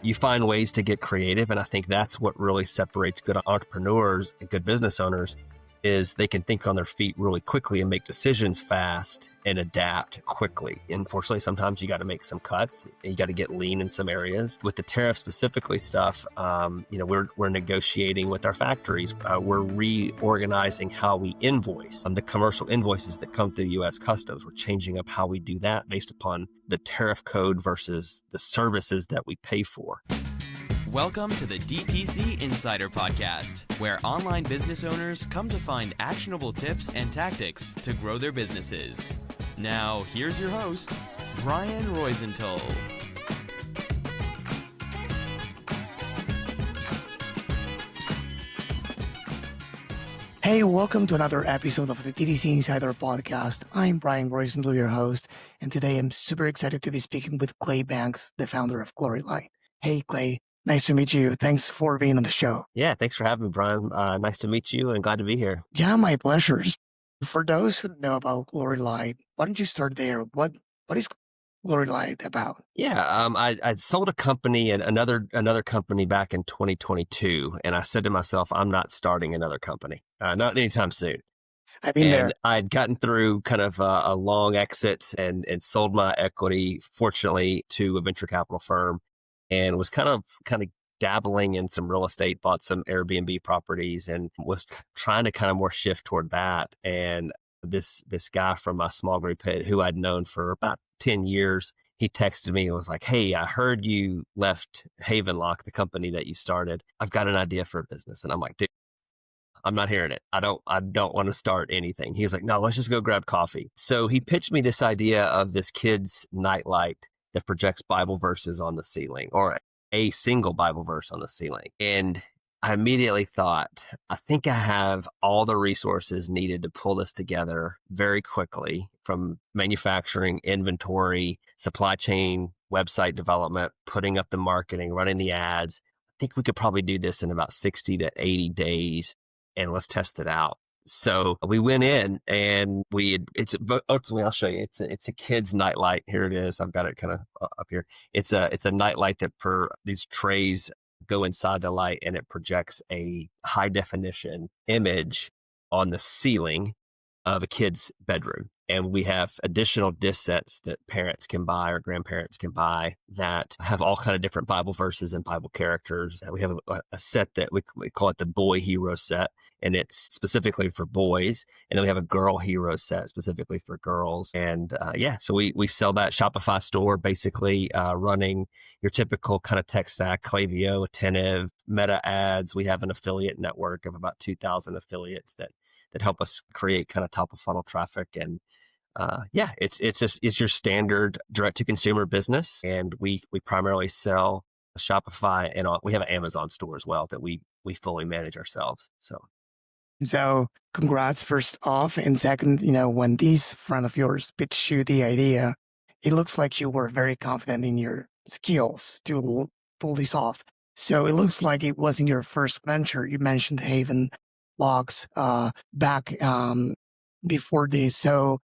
you find ways to get creative. And I think that's what really separates good entrepreneurs and good business owners is they can think on their feet really quickly and make decisions fast and adapt quickly. Unfortunately, sometimes you got to make some cuts. You got to get lean in some areas. With the tariff specifically stuff, we're negotiating with our factories. We're reorganizing how we invoice. The commercial invoices that come through U.S. Customs, we're changing up how we do that based upon the tariff code versus the services that we pay for. Welcome to the DTC Insider Podcast, where online business owners come to find actionable tips and tactics to grow their businesses. Now, here's your host, Brian Roisenthal. Hey, welcome to another episode of the DTC Insider Podcast. I'm Brian Roisenthal, your host, and today I'm super excited to be speaking with Clay Banks, the founder of GloryLite. Hey, Clay. Nice to meet you. Thanks for being on the show. Yeah, thanks for having me, Brian. Nice to meet you and glad to be here. Yeah, my pleasure. For those who know about GloryLite, why don't you start there? What is GloryLite about? Yeah, I sold a company and another company back in 2022, and I said to myself, I'm not starting another company, not anytime soon. I've been there. I'd gotten through kind of a long exit and sold my equity, fortunately, to a venture capital firm. And was kind of dabbling in some real estate, bought some Airbnb properties and was trying to kind of more shift toward that. And this guy from my small group who I'd known for about 10 years, he texted me and was like, hey, I heard you left HavenLock, the company that you started. I've got an idea for a business. And I'm like, dude, I'm not hearing it. I don't want to start anything. He was like, no, let's just go grab coffee. So he pitched me this idea of this kid's nightlight that projects Bible verses on the ceiling, or a single Bible verse on the ceiling. And I immediately thought, I think I have all the resources needed to pull this together very quickly, from manufacturing, inventory, supply chain, website development, putting up the marketing, running the ads. I think we could probably do this in about 60 to 80 days, and let's test it out. So we went in and ultimately I'll show you. It's a kid's nightlight. Here it is. I've got it kind of up here. It's a nightlight that these trays go inside the light and it projects a high definition image on the ceiling of a kid's bedroom. And we have additional disc sets that parents can buy or grandparents can buy that have all kind of different Bible verses and Bible characters. We have a set that we call it the boy hero set, and it's specifically for boys. And then we have a girl hero set specifically for girls. And so we sell that Shopify store, basically running your typical kind of tech stack, Klaviyo, Attentive, Meta ads. We have an affiliate network of about 2,000 affiliates that help us create kind of top of funnel traffic. And it's your standard direct to consumer business. And we primarily sell Shopify, and we have an Amazon store as well that we fully manage ourselves. So congrats first off. And second, when these friend of yours pitched you the idea, it looks like you were very confident in your skills to pull this off. So it looks like it wasn't your first venture. You mentioned HavenLock back before this. So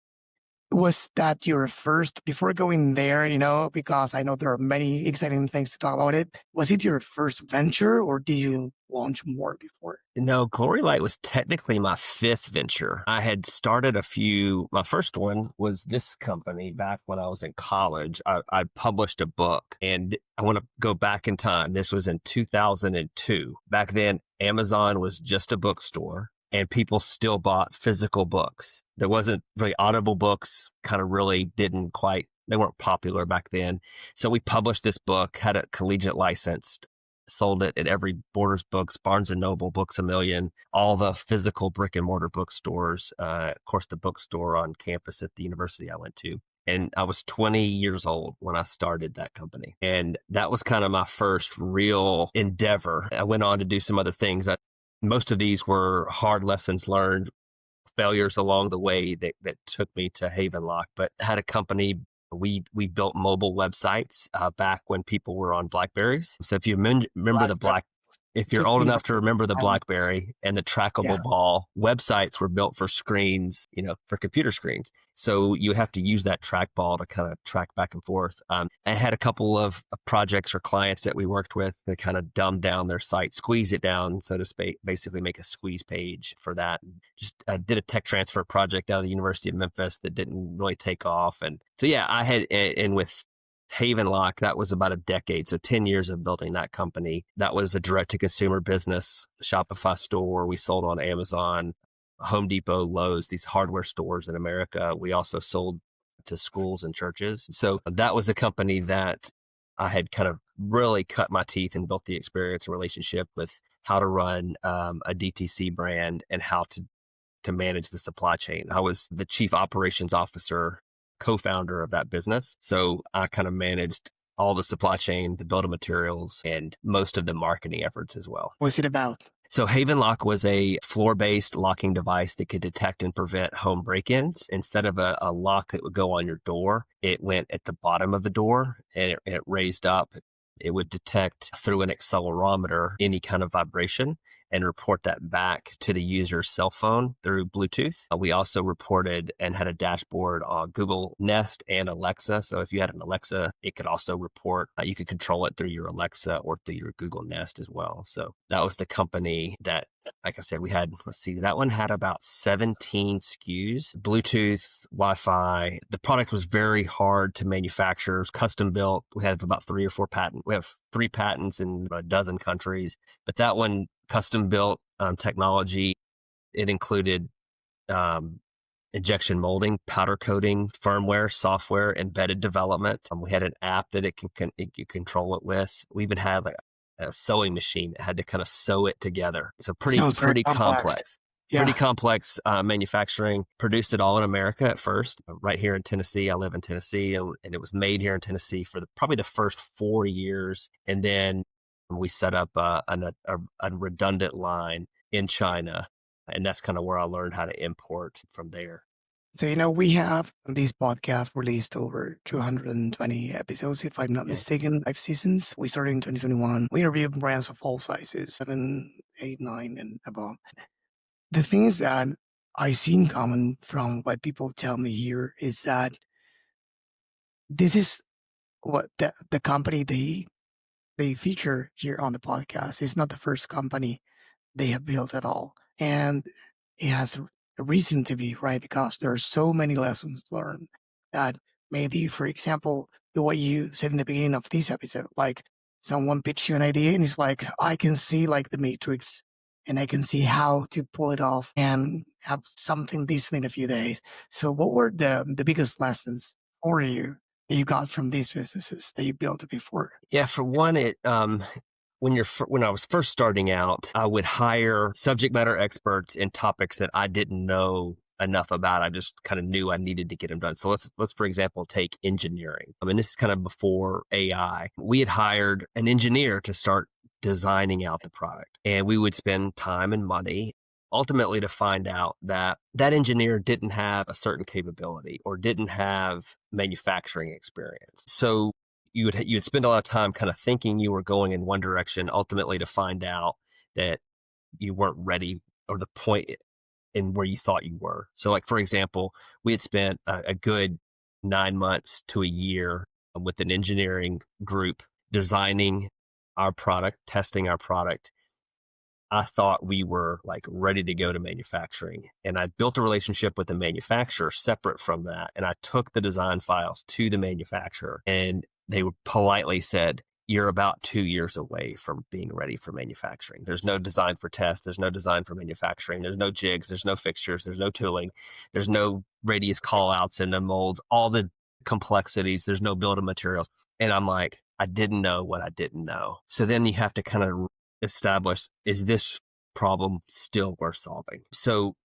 was that your first, before going there, because I know there are many exciting things to talk about it. Was it your first venture, or did you launch more before? No, GloryLite was technically my fifth venture. I had started my first one was this company back when I was in college. I published a book, and I want to go back in time. This was in 2002. Back then, Amazon was just a bookstore, and people still bought physical books. There wasn't really audible books, they weren't popular back then. So we published this book, had it collegiate licensed, sold it at every Borders Books, Barnes & Noble, Books A Million, all the physical brick and mortar bookstores, of course, the bookstore on campus at the university I went to. And I was 20 years old when I started that company. And that was kind of my first real endeavor. I went on to do some other things. Most of these were hard lessons learned, failures along the way that took me to HavenLock. But I had a company, we built mobile websites back when people were on Blackberries. So if you remember if you're old Thinking enough of to remember the um, BlackBerry and the yeah. trackable ball, websites were built for screens, for computer screens. So you have to use that trackball to kind of track back and forth. I had a couple of projects or clients that we worked with that kind of dumbed down their site, squeeze it down, so to speak, basically make a squeeze page for that. Just did a tech transfer project out of the University of Memphis that didn't really take off. And so, yeah, I had, and with HavenLock, that was about a decade. So 10 years of building that company. That was a direct to consumer business, Shopify store. We sold on Amazon, Home Depot, Lowe's, these hardware stores in America. We also sold to schools and churches. So that was a company that I had kind of really cut my teeth and built the experience and relationship with how to run a DTC brand and how to manage the supply chain. I was the chief operations officer, co-founder of that business. So I kind of managed all the supply chain, the bill of materials, and most of the marketing efforts as well. What's it about? So HavenLock was a floor-based locking device that could detect and prevent home break-ins. Instead of a lock that would go on your door, it went at the bottom of the door and it raised up. It would detect through an accelerometer any kind of vibration and report that back to the user's cell phone through Bluetooth. We also reported and had a dashboard on Google Nest and Alexa. So if you had an Alexa, it could also report. You could control it through your Alexa or through your Google Nest as well. So that was the company that, like I said, we had, that one had about 17 SKUs, Bluetooth, Wi-Fi. The product was very hard to manufacture. It was custom built. We had about 3 or 4 patents. We have 3 patents in a dozen countries, but that one, custom built technology. It included injection molding, powder coating, firmware, software, embedded development. We had an app that it can control it with. We even had like a sewing machine that had to kind of sew it together. So Sounds very pretty complex. Yeah. Pretty complex manufacturing. Produced it all in America at first, right here in Tennessee. I live in Tennessee, and it was made here in Tennessee for probably the first 4 years, and then we set up a redundant line in China, and that's kind of where I learned how to import from there. So, we have these podcasts released over 220 episodes, if I'm not mistaken, 5 seasons. We started in 2021. We interviewed brands of all sizes, 7, 8, 9, and above. The things that I see in common from what people tell me here is that this is what the company they feature here on the podcast is not the first company they have built at all. And it has a reason to be, right? Because there are so many lessons learned that maybe, for example, what you said in the beginning of this episode, like someone pitched you an idea and it's like, I can see like the Matrix and I can see how to pull it off and have something decent in a few days. So what were the biggest lessons for you that you got from these businesses that you built before? Yeah, for one, when I was first starting out, I would hire subject matter experts in topics that I didn't know enough about. I just kind of knew I needed to get them done. So let's for example take engineering. I mean, this is kind of before AI. We had hired an engineer to start designing out the product, and we would spend time and money ultimately to find out that that engineer didn't have a certain capability or didn't have manufacturing experience. So you'd spend a lot of time kind of thinking you were going in one direction, ultimately to find out that you weren't ready or the point in where you thought you were. So like, for example, we had spent a good 9 months to a year with an engineering group designing our product, testing our product. I thought we were like ready to go to manufacturing, and I built a relationship with the manufacturer separate from that. And I took the design files to the manufacturer, and they politely said, you're about 2 years away from being ready for manufacturing. There's no design for test. There's no design for manufacturing. There's no jigs. There's no fixtures. There's no tooling. There's no radius call outs in the molds, all the complexities. There's no build of materials. And I'm like, I didn't know what I didn't know. So then you have to kind of establish, is this problem still worth solving? So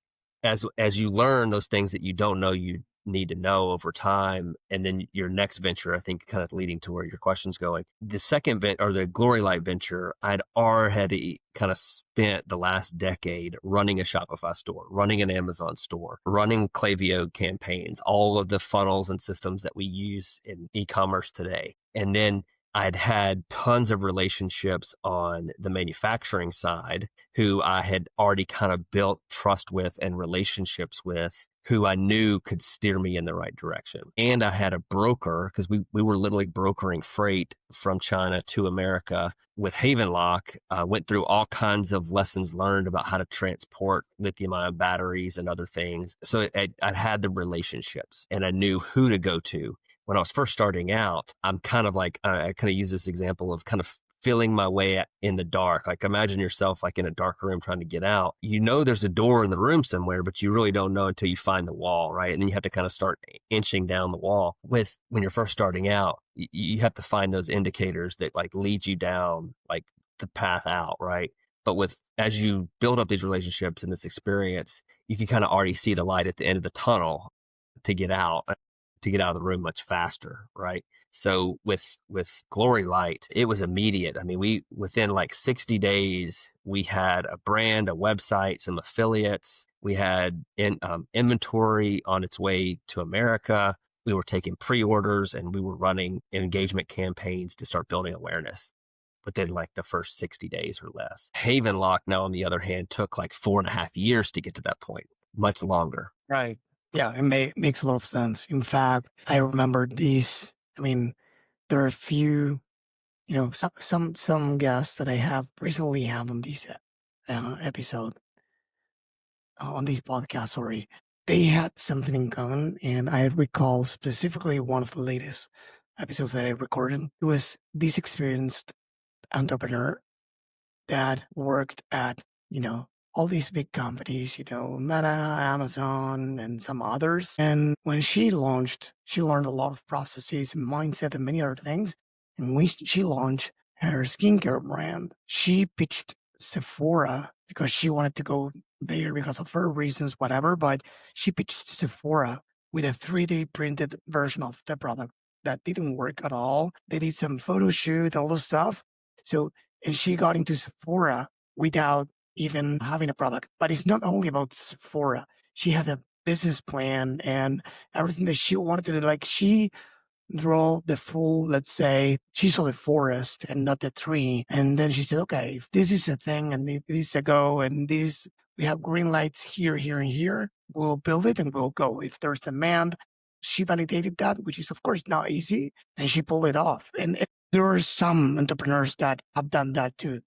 as you learn those things that you don't know you need to know over time, and then your next venture, I think kind of leading to where your question's going, the second or the GloryLite venture, I'd already kind of spent the last decade running a Shopify store, running an Amazon store, running Klaviyo campaigns, all of the funnels and systems that we use in e-commerce today. And then I'd had tons of relationships on the manufacturing side who I had already kind of built trust with and relationships with, who I knew could steer me in the right direction. And I had a broker, because we were literally brokering freight from China to America with HavenLock, went through all kinds of lessons learned about how to transport lithium ion batteries and other things. So I'd had the relationships and I knew who to go to. When I was first starting out, I'm kind of like, I kind of use this example of kind of feeling my way in the dark. Like imagine yourself like in a dark room trying to get out. You know there's a door in the room somewhere, but you really don't know until you find the wall, right? And then you have to kind of start inching down the wall. When you're first starting out, you have to find those indicators that like lead you down like the path out, right? But as you build up these relationships and this experience, you can kind of already see the light at the end of the tunnel to get out of the room much faster, right? So with GloryLite, it was immediate. I mean, within like 60 days, we had a brand, a website, some affiliates. We had inventory on its way to America. We were taking pre-orders and we were running engagement campaigns to start building awareness within like the first 60 days or less. HavenLock, now on the other hand, took like 4.5 years to get to that point, much longer. Right. Yeah, it makes a lot of sense. In fact, I remember these. I mean, there are a few, some guests that I have recently had on this episode, on these podcasts. Sorry, they had something in common, and I recall specifically one of the latest episodes that I recorded. It was this experienced entrepreneur that worked at, all these big companies, Meta, Amazon, and some others. And when she launched, she learned a lot of processes and mindset and many other things. And when she launched her skincare brand, she pitched Sephora because she wanted to go there because of her reasons, whatever. But she pitched Sephora with a 3D printed version of the product that didn't work at all. They did some photo shoot, all those stuff. So, and she got into Sephora without even having a product. But it's not only about Sephora. She had a business plan and everything that she wanted to do. Like she draw the full, let's say, she saw the forest and not the tree. And then she said, okay, if this is a thing and this is a go and this, we have green lights here, here, and here, we'll build it and we'll go. If there's demand, she validated that, which is of course not easy, and she pulled it off. And there are some entrepreneurs that have done that too,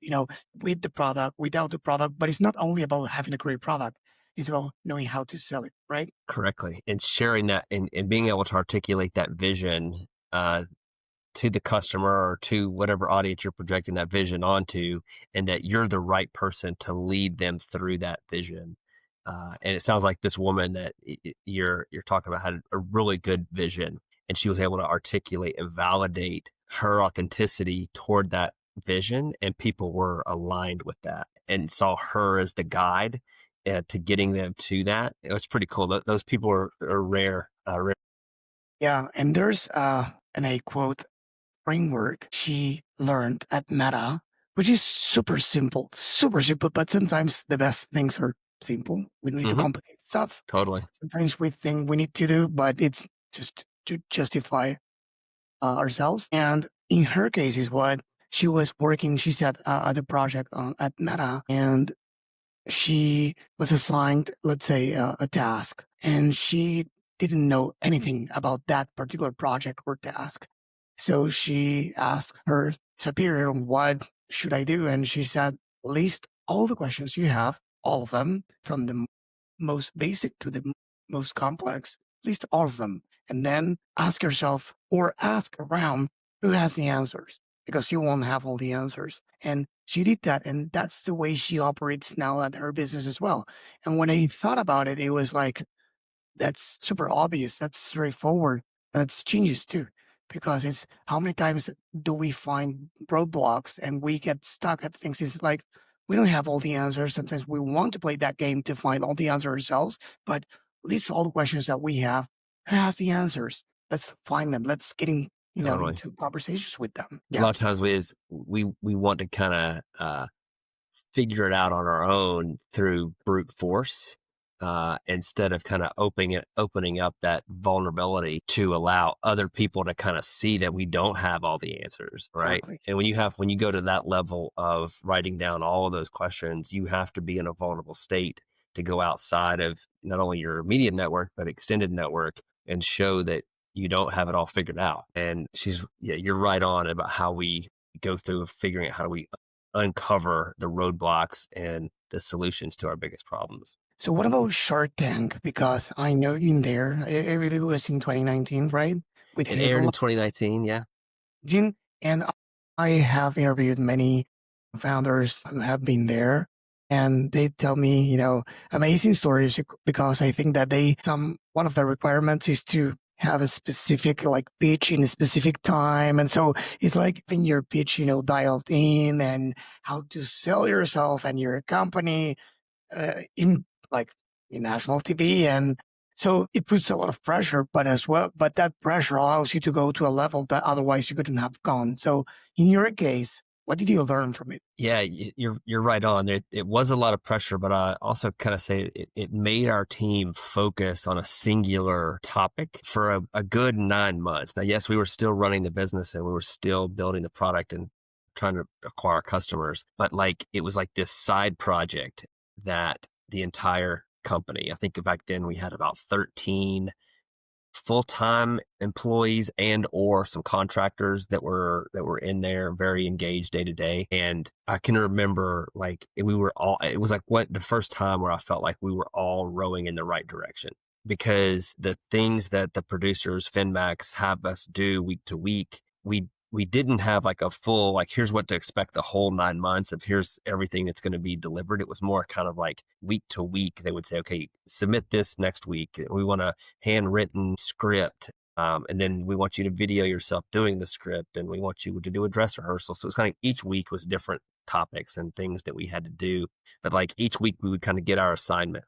with the product, without the product. But it's not only about having a great product. It's about knowing how to sell it, right? Correctly. And sharing that and being able to articulate that vision to the customer or to whatever audience you're projecting that vision onto, and that you're the right person to lead them through that vision. And it sounds like this woman that you're talking about had a really good vision, and she was able to articulate and validate her authenticity toward that vision, and people were aligned with that and saw her as the guide to getting them to that. It was pretty cool. Those people are rare. Yeah, and there's and I quote, framework she learned at Meta, which is super simple, but sometimes the best things are simple. We don't need to complicate stuff. Totally. Sometimes we think we need to do, but it's just to justify ourselves. And in her case is what she was working, she said, at the project at Meta, and she was assigned, let's say, a task, and she didn't know anything about that particular project or task. So she asked her superior, what should I do? And she said, list all the questions you have, all of them, from the most basic to the most complex, list all of them. And then ask yourself or ask around who has the answers, because you won't have all the answers. And she did that. And that's the way she operates now at her business as well. And when I thought about it, it was like, that's super obvious. That's straightforward. That's genius too, because it's how many times do we find roadblocks and we get stuck at things? It's like, we don't have all the answers. Sometimes we want to play that game to find all the answers ourselves, but list all the questions that we have. Who has the answers? Let's find them. Let's get in, Totally. into conversations with them. A lot of times we want to kind of figure it out on our own through brute force. instead of kind of opening up that vulnerability to allow other people to kind of see that we don't have all the answers, right? Exactly. And when you go to that level of writing down all of those questions, you have to be in a vulnerable state to go outside of not only your immediate network, but extended network and show that you don't have it all figured out. And you're right on about how we go through figuring out how do we uncover the roadblocks and the solutions to our biggest problems. So what about Shark Tank? Because I know you in there. I believe it was in 2019, right? With It aired in HavenLock. 2019. Yeah. And I have interviewed many founders who have been there, and they tell me, amazing stories because I think that one of the requirements is to have a specific pitch in a specific time. And so it's like in your pitch, dialed in and how to sell yourself and your company in like in national TV. And so it puts a lot of pressure, but that pressure allows you to go to a level that otherwise you couldn't have gone. So in your case, what did you learn from it? Yeah, you're right on. It was a lot of pressure, but I also kind of say it made our team focus on a singular topic for a good 9 months. Now, yes, we were still running the business and we were still building the product and trying to acquire customers, but it was like this side project that the entire company, I think back then we had about 13 full-time employees and or some contractors that were in there very engaged day to day. And I can remember it was the first time where I felt like we were all rowing in the right direction, because the things that the producers FinMax have us do week to week, we didn't have a full, here's what to expect the whole 9 months of here's everything that's going to be delivered. It was more kind of week to week. They would say, okay, submit this next week. We want a handwritten script. And then we want you to video yourself doing the script, and we want you to do a dress rehearsal. So it's kind of each week was different topics and things that we had to do. But each week we would kind of get our assignment.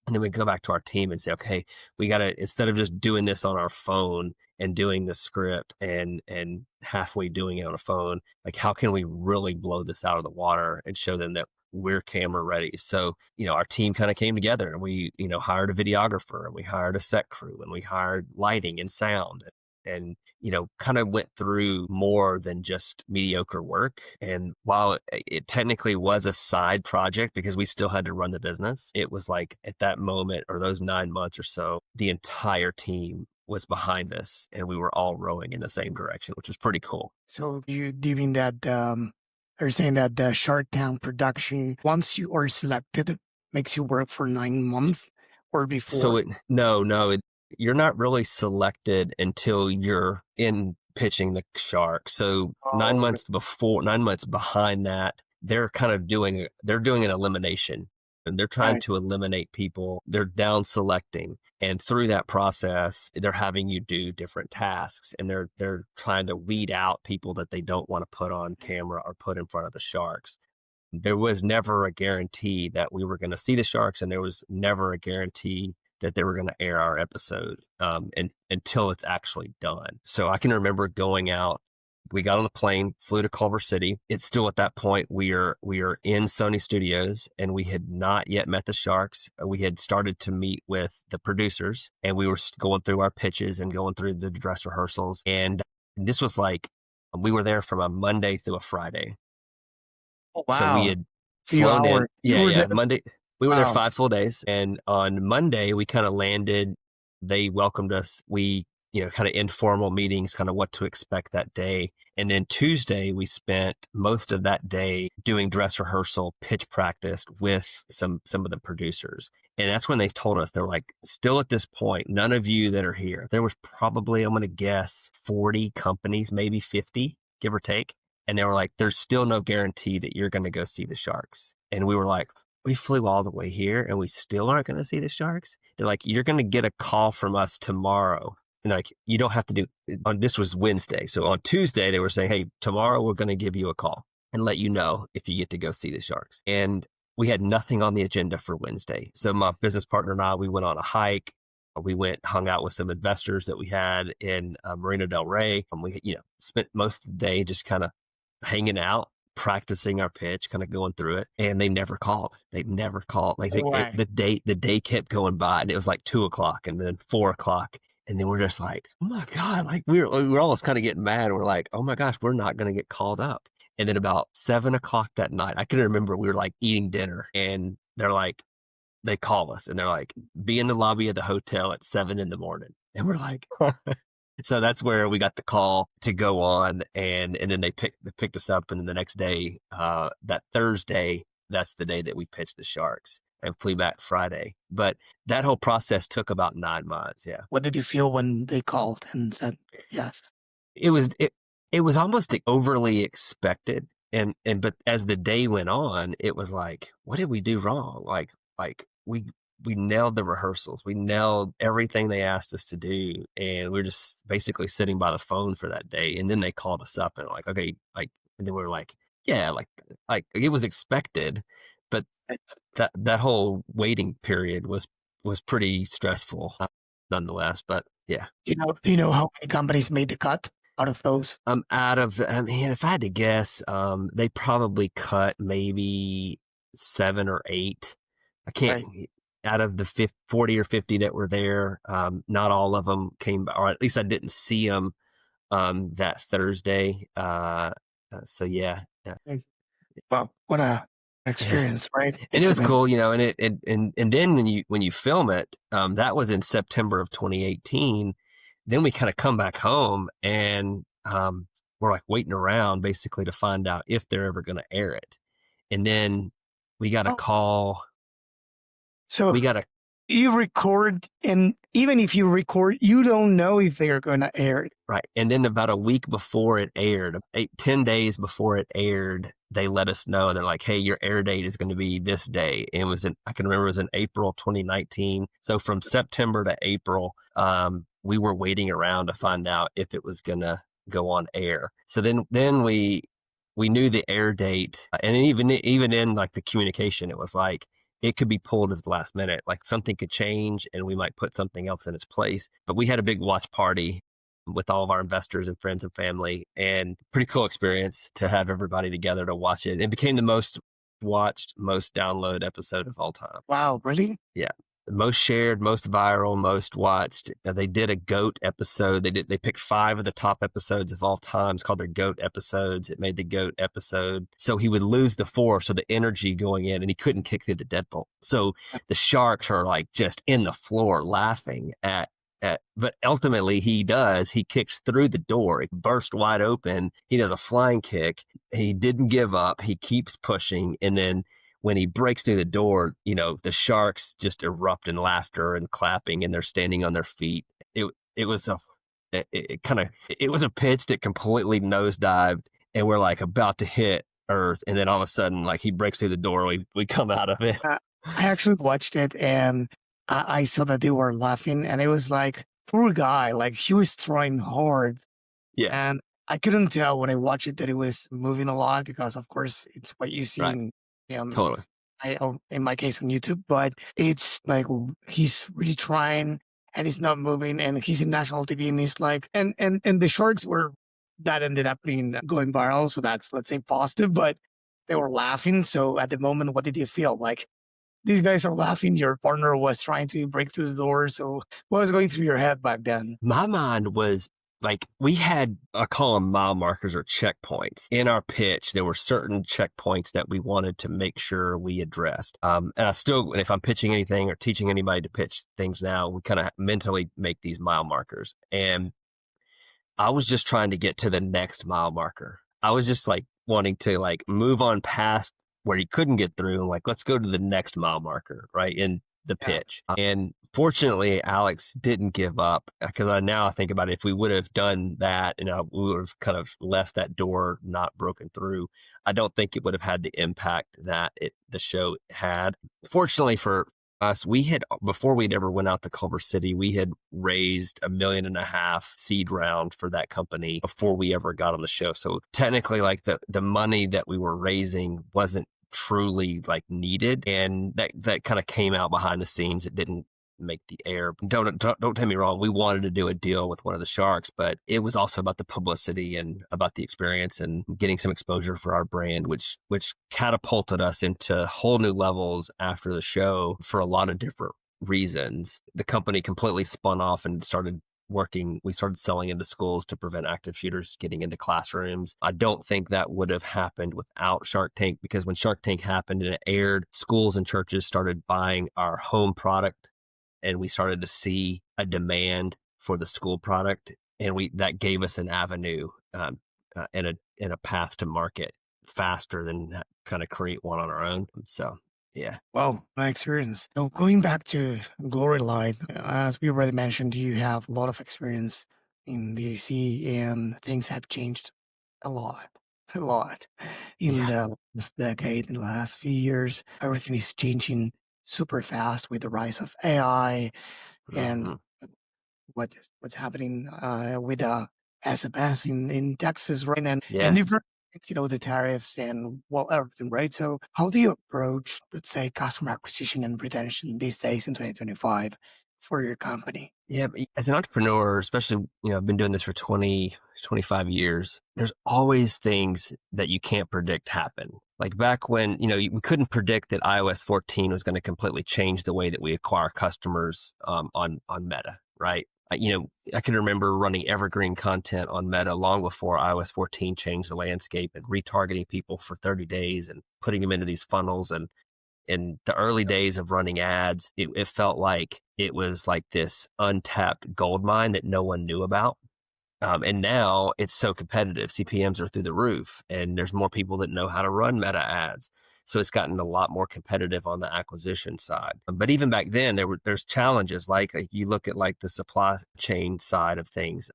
And then we go back to our team and say, okay, we got to, instead of just doing this on our phone and doing the script and halfway doing it on a phone, how can we really blow this out of the water and show them that we're camera ready? So, our team kind of came together and we, hired a videographer and we hired a set crew and we hired lighting and sound and, kind of went through more than just mediocre work. And while it technically was a side project because we still had to run the business, it was at that moment or those 9 months or so, the entire team was behind us and we were all rowing in the same direction, which was pretty cool. So do you mean that are saying that the Shark Tank production, once you are selected, makes you work for 9 months or before? So you're not really selected until you're in pitching the shark. So 9 months before, 9 months behind that, they're kind of doing an elimination, and they're trying to eliminate people. They're down selecting. And through that process, they're having you do different tasks, and they're trying to weed out people that they don't want to put on camera or put in front of the sharks. There was never a guarantee that we were going to see the sharks, and there was never a guarantee that they were going to air our episode and until it's actually done. So I can remember going out. We got on the plane, flew to Culver City. It's still at that point we are in Sony Studios, and we had not yet met the sharks. We had started to meet with the producers, and we were going through our pitches and going through the dress rehearsals. And this was we were there from a Monday through a Friday. Oh, wow. So we had flown in. Yeah. Monday. We were there 5 full days. And on Monday, we kind of landed. They welcomed us. We, kind of informal meetings, kind of what to expect that day. And then Tuesday, we spent most of that day doing dress rehearsal, pitch practice with some of the producers. And that's when they told us, they're like, still at this point, none of you that are here, there was probably, I'm going to guess 40 companies, maybe 50, give or take. And they were like, there's still no guarantee that you're going to go see the sharks. And we were like, we flew all the way here and we still aren't going to see the sharks. They're like, you're going to get a call from us tomorrow. And you don't have to do this was Wednesday. So on Tuesday, they were saying, hey, tomorrow we're going to give you a call and let you know if you get to go see the sharks. And we had nothing on the agenda for Wednesday. So my business partner and I, we went on a hike. We hung out with some investors that we had in Marina Del Rey. And we, spent most of the day just kind of hanging out, practicing our pitch, kind of going through it, and they never called. They never called. Like Right. the day kept going by, and it was like 2:00 and then 4:00. And then we're just like, oh my God, like we're almost kind of getting mad. We're like, oh my gosh, we're not going to get called up. And then about 7:00 that night, I can remember we were like eating dinner, and they call us and they're like, be in the lobby of the hotel at 7 a.m. And we're like, so that's where we got the call to go on. And then they picked us up. And then the next day, that Thursday, that's the day that we pitched the Sharks and flew back Friday. But that whole process took about 9 months. Yeah. What did you feel when they called and said yes? It was almost overly expected. But as the day went on, it was like, what did we do wrong? Like we nailed the rehearsals. We nailed everything they asked us to do. And we're just basically sitting by the phone for that day. And then they called us up and like, okay, like, and then we were like, yeah, like it was expected, but that whole waiting period was pretty stressful nonetheless. But yeah. Do you know how many companies made the cut out of those? I mean, if I had to guess, they probably cut maybe 7 or 8. I can't, Right. out of the 40 or 50 that were there, not all of them came, or at least I didn't see them that Thursday. So yeah. Wow, what a experience, right? And it was cool, and then when you film it, that was in September of 2018. Then we kind of come back home and we're like waiting around basically to find out if they're ever going to air it. And then we got a call. So We got a you record, and even if you record, you don't know if they are going to air it. Right. And then about a week before it aired, 10 days before it aired, they let us know. They're like, hey, your air date is going to be this day. And I can remember it was in April 2019. So from September to April, we were waiting around to find out if it was going to go on air. So then we knew the air date. And even in like the communication, it was like, it could be pulled at the last minute. Like something could change and we might put something else in its place. But we had a big watch party with all of our investors and friends and family, and pretty cool experience to have everybody together to watch it. It became the most watched, most downloaded episode of all time. Wow, really? Yeah. Most shared, most viral, most watched. They did a GOAT episode. They picked 5 of the top episodes of all time. It's called their GOAT episodes. It made the GOAT episode. So he would lose the force, so the energy going in, and he couldn't kick through the deadbolt. So the Sharks are like just in the floor laughing but ultimately he kicks through the door. It burst wide open. He does a flying kick. He didn't give up. He keeps pushing. And then when he breaks through the door, the Sharks just erupt in laughter and clapping, and they're standing on their feet. It was a pitch that completely nosedived, and we're like about to hit earth. And then all of a sudden, like he breaks through the door, we come out of it. I actually watched it, and I saw that they were laughing, and it was like, poor guy, like he was trying hard. Yeah. And I couldn't tell when I watched it that it was moving a lot, because of course it's what you see Right. in Totally. in my case on YouTube, but it's like he's really trying and he's not moving, and he's in national TV, and he's like, and the Sharks that ended up going viral. So that's, let's say, positive, but they were laughing. So at the moment, what did you feel? Like, these guys are laughing. Your partner was trying to break through the door. So what was going through your head back then? My mind was like, we had, I call them mile markers or checkpoints in our pitch. There were certain checkpoints that we wanted to make sure we addressed. And I still, if I'm pitching anything or teaching anybody to pitch things now, we kind of mentally make these mile markers. And I was just trying to get to the next mile marker. I was just like wanting to like move on past where he couldn't get through, and like, let's go to the next mile marker, right, in the pitch. And fortunately, Alex didn't give up, because I think about it, if we would have done that and we would have kind of left that door not broken through, I don't think it would have had the impact that the show had. Fortunately for us, we had, before we'd ever went out to Culver City, we had raised $1.5 million seed round for that company before we ever got on the show. So technically, like the money that we were raising wasn't truly like needed, and that kind of came out behind the scenes. It didn't make the air. Don't take me wrong. We wanted to do a deal with one of the sharks, but it was also about the publicity and about the experience and getting some exposure for our brand, which catapulted us into whole new levels after the show for a lot of different reasons. The company completely spun off and we started selling into schools to prevent active shooters getting into classrooms. I don't think that would have happened without Shark Tank, because when Shark Tank happened and it aired, schools and churches started buying our home product, and we started to see a demand for the school product, and that gave us an avenue and a path to market faster than kind of create one on our own. So yeah. Well, my experience. So going back to GloryLite, as we already mentioned, you have a lot of experience in the AC, and things have changed a lot, a lot in Yeah. the last decade, in the last few years. Everything is changing super fast with the rise of AI and Mm-hmm. what's happening with SMS in Texas, right? And Yeah. different, the tariffs and everything, right? So how do you approach, let's say, customer acquisition and retention these days in 2025 for your company? Yeah, but as an entrepreneur, especially, I've been doing this for 20, 25 years. There's always things that you can't predict happen. Like back when, we couldn't predict that iOS 14 was going to completely change the way that we acquire customers on Meta, right? I can remember running evergreen content on Meta long before iOS 14 changed the landscape, and retargeting people for 30 days and putting them into these funnels. And in the early days of running ads, it felt like it was like this untapped gold mine that no one knew about. And now it's so competitive. CPMs are through the roof, and there's more people that know how to run meta ads. So it's gotten a lot more competitive on the acquisition side. But even back then, there's challenges. Like you look at like the supply chain side of things.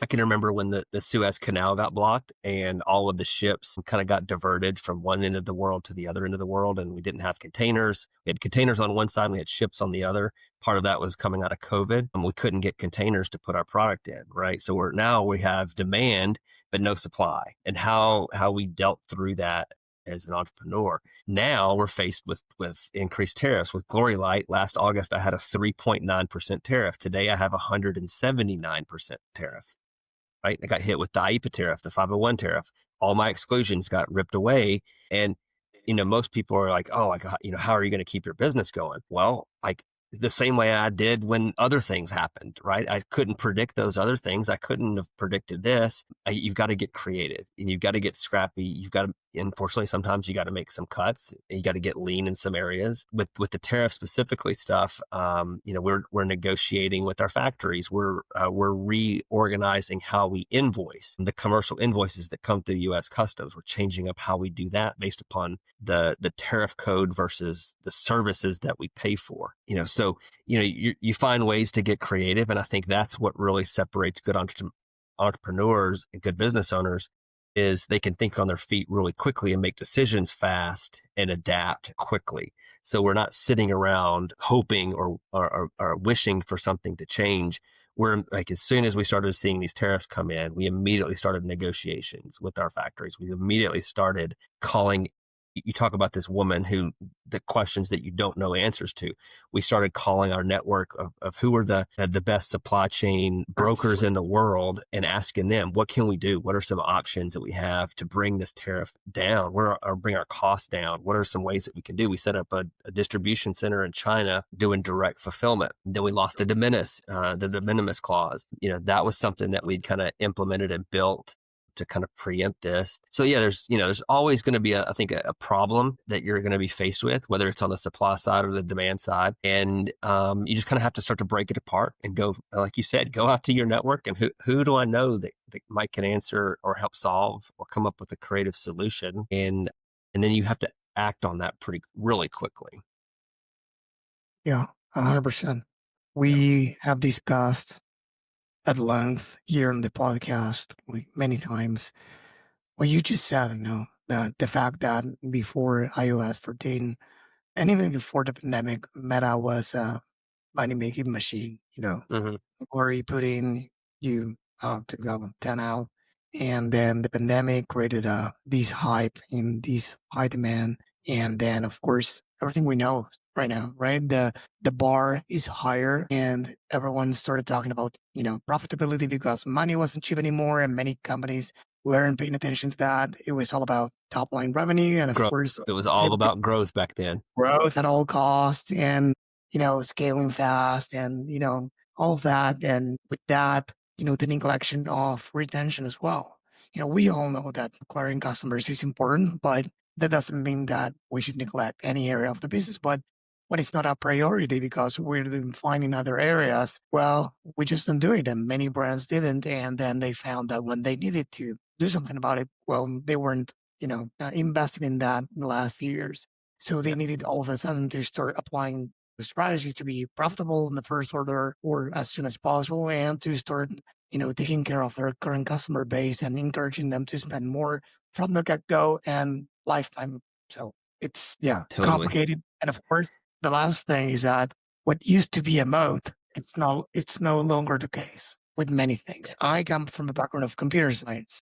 I can remember when the Suez Canal got blocked and all of the ships kind of got diverted from one end of the world to the other end of the world. And we didn't have containers. We had containers on one side, and we had ships on the other. Part of that was coming out of COVID, and we couldn't get containers to put our product in, right? So now we have demand, but no supply. And how we dealt through that as an entrepreneur. Now we're faced with increased tariffs. With GloryLite, last August, I had a 3.9% tariff. Today, I have a 179% tariff. Right? I got hit with the IEPA tariff, the 501 tariff. All my exclusions got ripped away. And, most people are like, oh, how are you going to keep your business going? Well, like the same way I did when other things happened, right? I couldn't predict those other things. I couldn't have predicted this. You've got to get creative, and you've got to get scrappy. You've got to, unfortunately, sometimes you got to make some cuts. You got to get lean in some areas. With the tariff specifically stuff, we're negotiating with our factories. We're reorganizing how we invoice the commercial invoices that come through U.S. Customs. We're changing up how we do that based upon the tariff code versus the services that we pay for. So you find ways to get creative, and I think that's what really separates good entrepreneurs and good business owners, is they can think on their feet really quickly and make decisions fast and adapt quickly. So we're not sitting around hoping or wishing for something to change. We're like, as soon as we started seeing these tariffs come in, we immediately started negotiations with our factories. We immediately started calling. You talk about this woman who the questions that you don't know answers to. We started calling our network of who are the best supply chain brokers in the world and asking them, what can we do? What are some options that we have to bring this tariff down? Or bring our costs down? What are some ways that we can do? We set up a distribution center in China doing direct fulfillment. Then we lost the de minimis clause. That was something that we'd kind of implemented and built to kind of preempt this. So yeah, there's always going to be I think a problem that you're going to be faced with, whether it's on the supply side or the demand side. And you just kind of have to start to break it apart and go, like you said, go out to your network and who do I know that Mike can answer or help solve or come up with a creative solution. And then you have to act on that really quickly. Yeah, 100%. We have discussed at length here on the podcast many times what you just said, that the fact that before iOS 14 and even before the pandemic, Meta was a money-making machine, Mm-hmm. where you put in, you to go 10 out. And then the pandemic created this hype and this high demand. And then, of course, everything we know, right now, right? The bar is higher and everyone started talking about, profitability because money wasn't cheap anymore and many companies weren't paying attention to that. It was all about top line revenue and of Growth. course It was all about growth back then. growth at all costs and, scaling fast and, all of that. And with that, the neglection of retention as well. We all know that acquiring customers is important, but that doesn't mean that we should neglect any area of the business. But when it's not a priority because we're finding other areas, well, we just don't do it. And many brands didn't. And then they found that when they needed to do something about it, well, they weren't, investing in that in the last few years. So they needed all of a sudden to start applying the strategies to be profitable in the first order or as soon as possible and to start, taking care of their current customer base and encouraging them to spend more from the get-go and lifetime. So it's Totally. complicated. And of course, the last thing is that what used to be a moat, it's no longer the case with many things. I come from a background of computer science.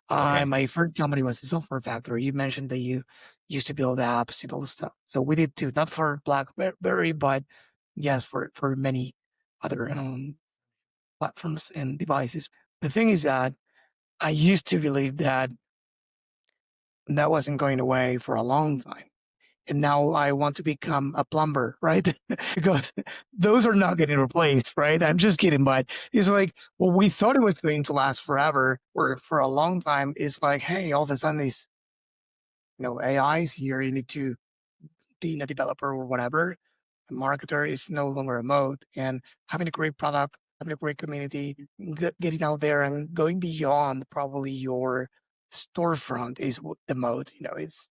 Okay. My first company was a software factory. You mentioned that you used to build apps and all this stuff. So we did too, not for BlackBerry, but yes, for many other platforms and devices. The thing is that I used to believe that that wasn't going away for a long time. And now I want to become a plumber, right? Because those are not getting replaced, right? I'm just kidding, but it's like, well, we thought it was going to last forever or for a long time. It's like, hey, all of a sudden these, AIs here, you need to being a developer or whatever, a marketer is no longer a mode. And having a great product, having a great community, getting out there and going beyond probably your storefront is the mode. It's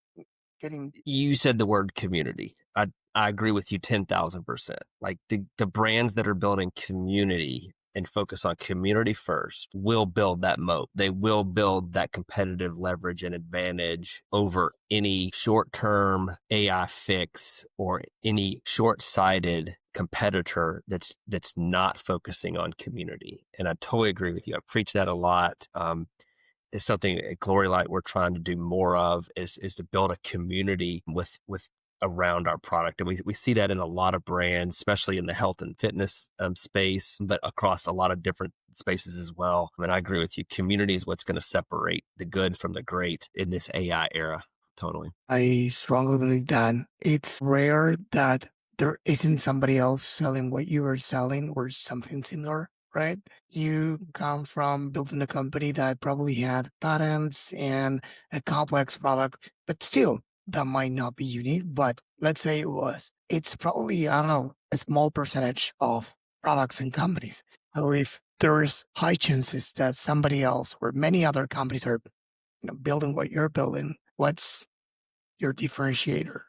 getting. You said the word community. I agree with you 10,000%. Like the brands that are building community and focus on community first will build that moat. They will build that competitive leverage and advantage over any short-term AI fix or any short-sighted competitor that's not focusing on community. And I totally agree with you. I preach that a lot. It's something at GloryLite we're trying to do more of is to build a community with around our product. And we see that in a lot of brands, especially in the health and fitness space, but across a lot of different spaces as well. I mean, I agree with you. Community is what's going to separate the good from the great in this AI era. Totally. I strongly believe that it's rare that there isn't somebody else selling what you are selling or something similar, right? You come from building a company that probably had patents and a complex product, but still that might not be unique, but let's say it was. It's probably, I don't know, a small percentage of products and companies. So if there's high chances that somebody else or many other companies are building what you're building, what's your differentiator?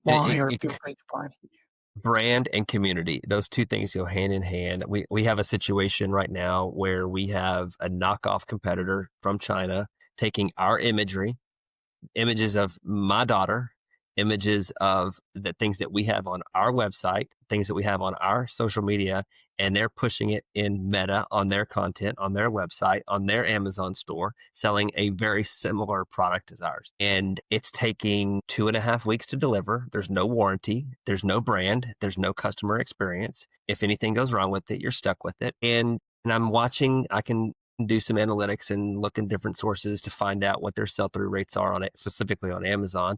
Why are people going to buy from you? Brand and community, those two things go hand in hand. We have a situation right now where we have a knockoff competitor from China taking our images of my daughter, images of the things that we have on our website, things that we have on our social media, and they're pushing it in Meta on their content, on their website, on their Amazon store, selling a very similar product as ours. And it's taking 2.5 weeks to deliver. There's no warranty. There's no brand. There's no customer experience. If anything goes wrong with it, you're stuck with it. And I'm watching, I can do some analytics and look in different sources to find out what their sell-through rates are on it, specifically on Amazon.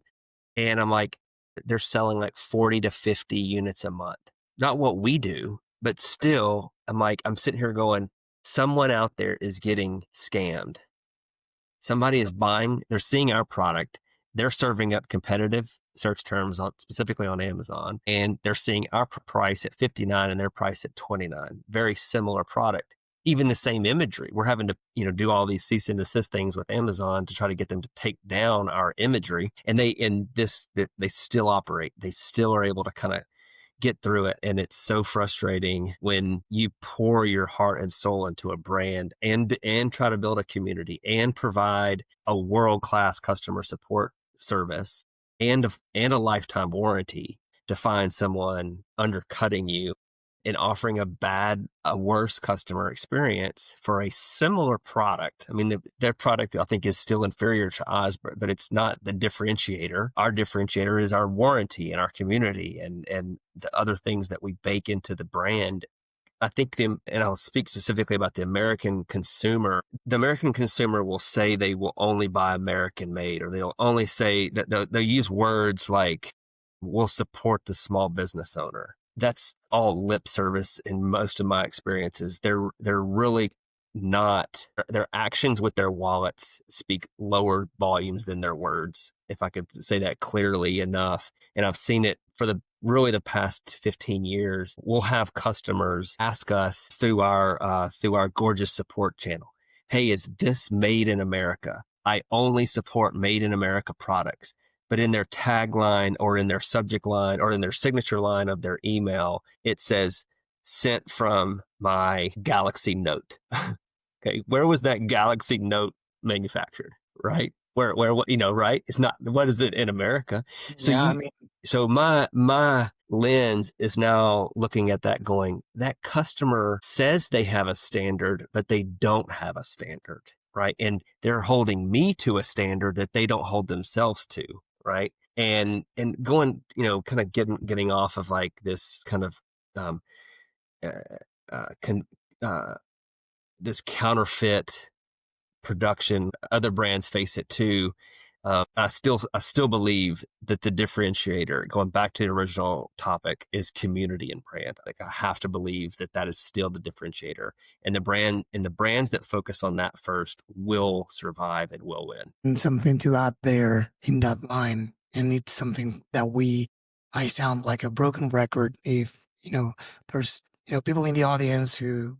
And I'm like, they're selling like 40 to 50 units a month. Not what we do, but still, I'm like, I'm sitting here going, someone out there is getting scammed. Somebody is buying, they're seeing our product, they're serving up competitive search terms specifically on Amazon, and they're seeing our price at 59 and their price at 29. Very similar product. Even the same imagery. We're having to, do all these cease and desist things with Amazon to try to get them to take down our imagery. And they still operate. They still are able to kind of get through it. And it's so frustrating when you pour your heart and soul into a brand and try to build a community and provide a world-class customer support service and a lifetime warranty to find someone undercutting you in offering a worse customer experience for a similar product. I mean, their product, I think, is still inferior to ours, but it's not the differentiator. Our differentiator is our warranty and our community and the other things that we bake into the brand. I think and I'll speak specifically about the American consumer. The American consumer will say they will only buy American made, or they'll only say that they'll use words like, we'll support the small business owner. That's all lip service in most of my experiences. They're really not. Their actions with their wallets speak lower volumes than their words, if I could say that clearly enough. And I've seen it for the past 15 years. We'll have customers ask us through our gorgeous support channel, hey, is this made in America? I only support made in America products. But in their tagline or in their subject line or in their signature line of their email, it says, sent from my Galaxy Note. Okay, where was that Galaxy Note manufactured, right? Where, right? It's not, what is it in America? So Yeah, so my lens is now looking at that going, that customer says they have a standard, but they don't have a standard, right? And they're holding me to a standard that they don't hold themselves to, right? And going, kind of getting off of like this kind of, this counterfeit production. Other brands face it too. I still believe that the differentiator, going back to the original topic, is community and brand. Like, I have to believe that is still the differentiator, and the brands that focus on that first will survive and will win. And something to add there in that line, and it's something that I sound like a broken record if, there's, people in the audience who,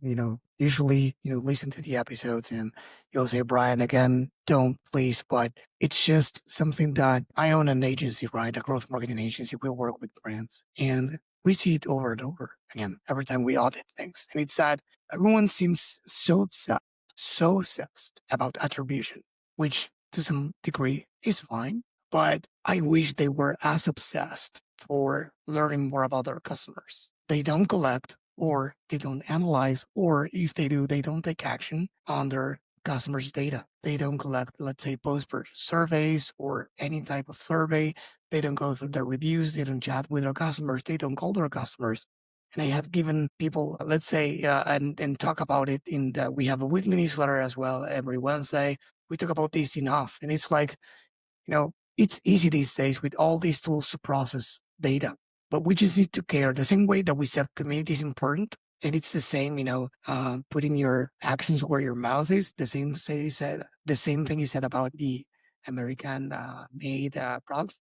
usually, listen to the episodes, and you'll say, Brian, again, don't please, but it's just something that I own an agency, right? A growth marketing agency. We work with brands, and we see it over and over again every time we audit things. And it's that everyone seems so obsessed about attribution, which to some degree is fine, but I wish they were as obsessed for learning more about their customers. They don't collect, or they don't analyze, or if they do, they don't take action on their customers' data. They don't collect, let's say, post-purchase surveys or any type of survey. They don't go through their reviews. They don't chat with their customers. They don't call their customers. And I have given people, let's say, and talk about it we have a weekly newsletter as well every Wednesday. We talk about this enough. And it's like, it's easy these days with all these tools to process data, but we just need to care. The same way that we said community is important, and it's the same, putting your actions where your mouth is. The same thing he said about the American made products.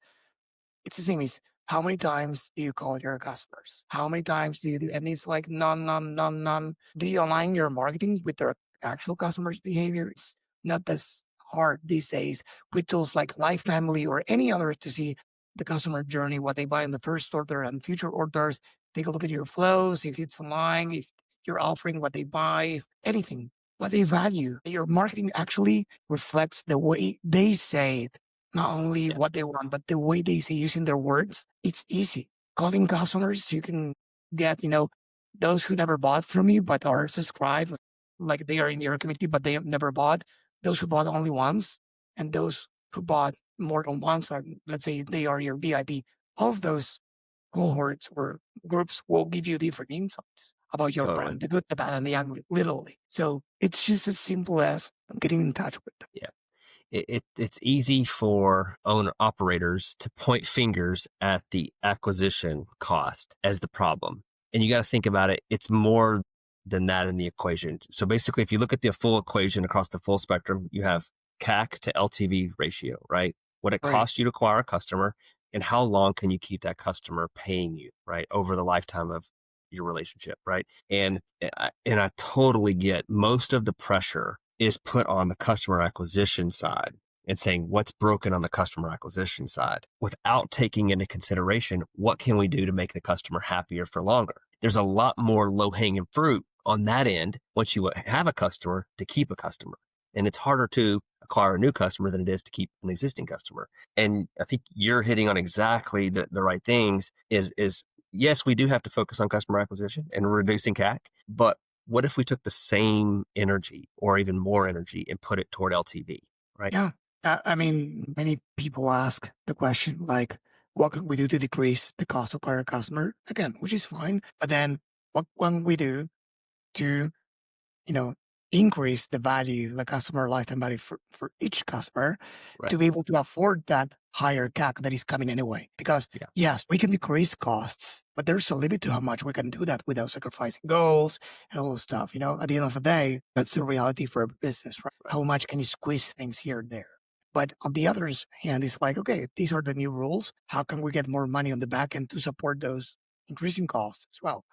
It's the same as, how many times do you call your customers? How many times do you do? And it's like none. Do you align your marketing with their actual customers' behavior? It's not as hard these days with tools like Lifetimely or any other to see the customer journey, what they buy in the first order and future orders. Take a look at your flows, if it's aligned, if you're offering what they buy, if anything, what they value. Your marketing actually reflects the way they say it, not only what they want, but the way they say, using their words. It's easy. Calling customers, you can get, those who never bought from you but are subscribed, like they are in your community, but they have never bought. Those who bought only once, and those who bought more than once, or let's say they are your VIP. All of those cohorts or groups will give you different insights about your brand, the good, the bad, and the ugly, literally. So it's just as simple as getting in touch with them. Yeah. It's easy for operators to point fingers at the acquisition cost as the problem. And you got to think about it. It's more than that in the equation. So basically, if you look at the full equation across the full spectrum, you have CAC to LTV ratio, right? What it costs you to acquire a customer, and how long can you keep that customer paying you, right, over the lifetime of your relationship, right? And I totally get most of the pressure is put on the customer acquisition side and saying what's broken on the customer acquisition side without taking into consideration what can we do to make the customer happier for longer. There's a lot more low-hanging fruit on that end once you have a customer to keep a customer. And it's harder to acquire a new customer than it is to keep an existing customer. And I think you're hitting on exactly the right things is yes, we do have to focus on customer acquisition and reducing CAC, but what if we took the same energy or even more energy and put it toward LTV, right? Yeah. I mean, many people ask the question like, what can we do to decrease the cost to acquire a customer? Again, which is fine. But then what can we do to, you know, increase the value, the customer lifetime value for each customer Right. to be able to afford that higher CAC that is coming anyway? Because Yeah. yes, we can decrease costs, but there's a limit to how much we can do that without sacrificing goals and all this stuff. At the end of the day, that's the reality for a business, right? How much can you squeeze things here and there? But on the other hand, it's like, okay, these are the new rules. How can we get more money on the back end to support those increasing costs as well?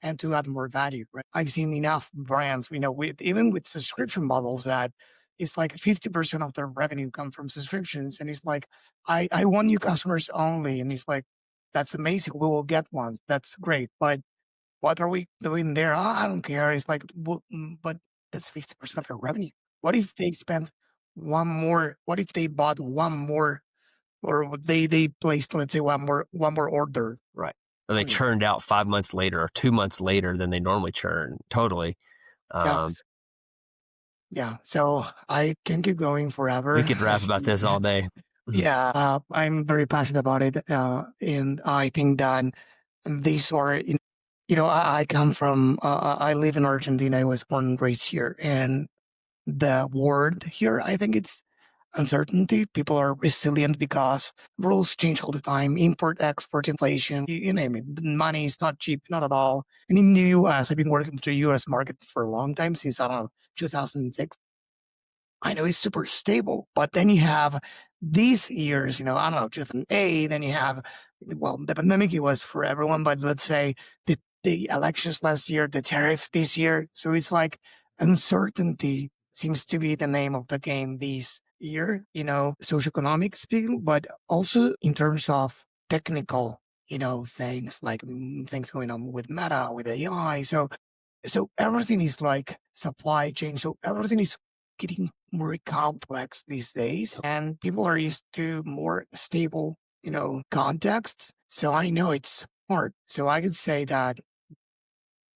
And to add more value, right? I've seen enough brands, even with subscription models that it's like 50% of their revenue come from subscriptions. And it's like, I want new customers only. And it's like, that's amazing. We will get ones. That's great. But what are we doing there? I don't care. It's like, but that's 50% of your revenue. What if they spent one more? What if they bought one more, or they placed, let's say, one more order? Right. Or they churned out 5 months later or 2 months later than they normally churn. Totally. Yeah. Yeah. So I can keep going forever. We could rap about this all day. Yeah. I'm very passionate about it. And I think that these are, I come from, I live in Argentina. I was born and raised here. And the word here, I think it's uncertainty. People are resilient because rules change all the time. Import, export, inflation, you name it. Money is not cheap, not at all. And in the US, I've been working with the US market for a long time, since, I don't know, 2006. I know it's super stable, but then you have these years, I don't know, 2008, then you have, well, the pandemic, it was for everyone, but let's say the elections last year, the tariffs this year. So it's like uncertainty seems to be the name of the game this year, socioeconomic speaking, but also in terms of technical, things like things going on with Meta, with AI. So everything is like supply chain. So everything is getting more complex these days, and people are used to more stable, contexts. So I know it's hard. So I could say that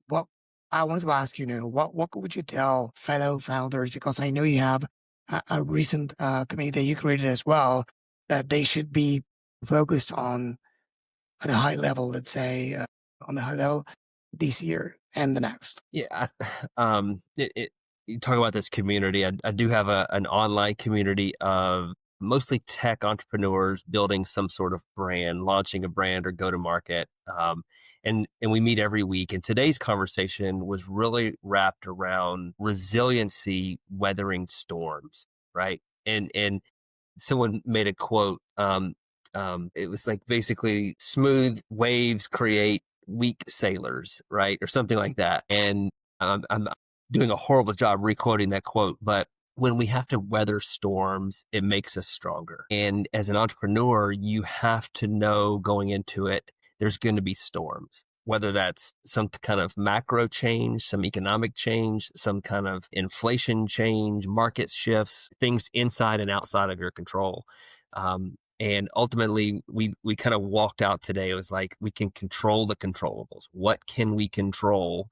what I want to ask what would you tell fellow founders? Because I know you have a recent committee that you created as well, that they should be focused on at a high level, let's say, on the high level this year and the next. Yeah. You talk about this community. I do have an online community of mostly tech entrepreneurs building some sort of brand, launching a brand or go to market. And we meet every week. And today's conversation was really wrapped around resiliency, weathering storms, right? And someone made a quote. It was like basically smooth waves create weak sailors, right? Or something like that. And I'm doing a horrible job requoting that quote, but when we have to weather storms, it makes us stronger. And as an entrepreneur, you have to know going into it, there's going to be storms, whether that's some kind of macro change, some economic change, some kind of inflation change, market shifts, things inside and outside of your control. And ultimately, we kind of walked out today. It was like, we can control the controllables. What can we control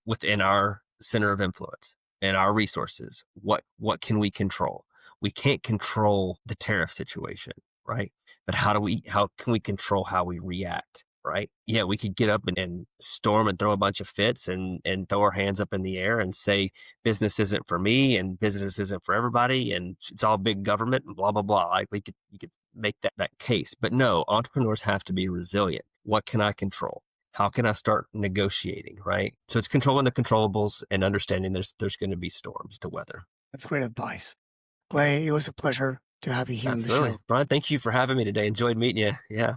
within our center of influence and our resources? What can we control? We can't control the tariff situation, right? But how can we control how we react, right? Yeah, we could get up and storm and throw a bunch of fits and throw our hands up in the air and say, business isn't for me and business isn't for everybody and it's all big government and blah, blah, blah. Like you could make that case. But no, entrepreneurs have to be resilient. What can I control? How can I start negotiating, right? So it's controlling the controllables and understanding there's going to be storms to weather. That's great advice. Clay, it was a pleasure to have you here on the show. Brian, thank you for having me today. Enjoyed meeting you. Yeah.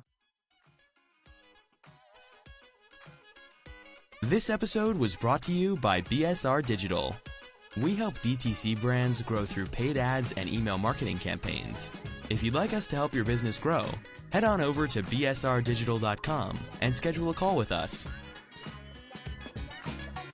This episode was brought to you by BSR Digital. We help DTC brands grow through paid ads and email marketing campaigns. If you'd like us to help your business grow, head on over to bsrdigital.com and schedule a call with us.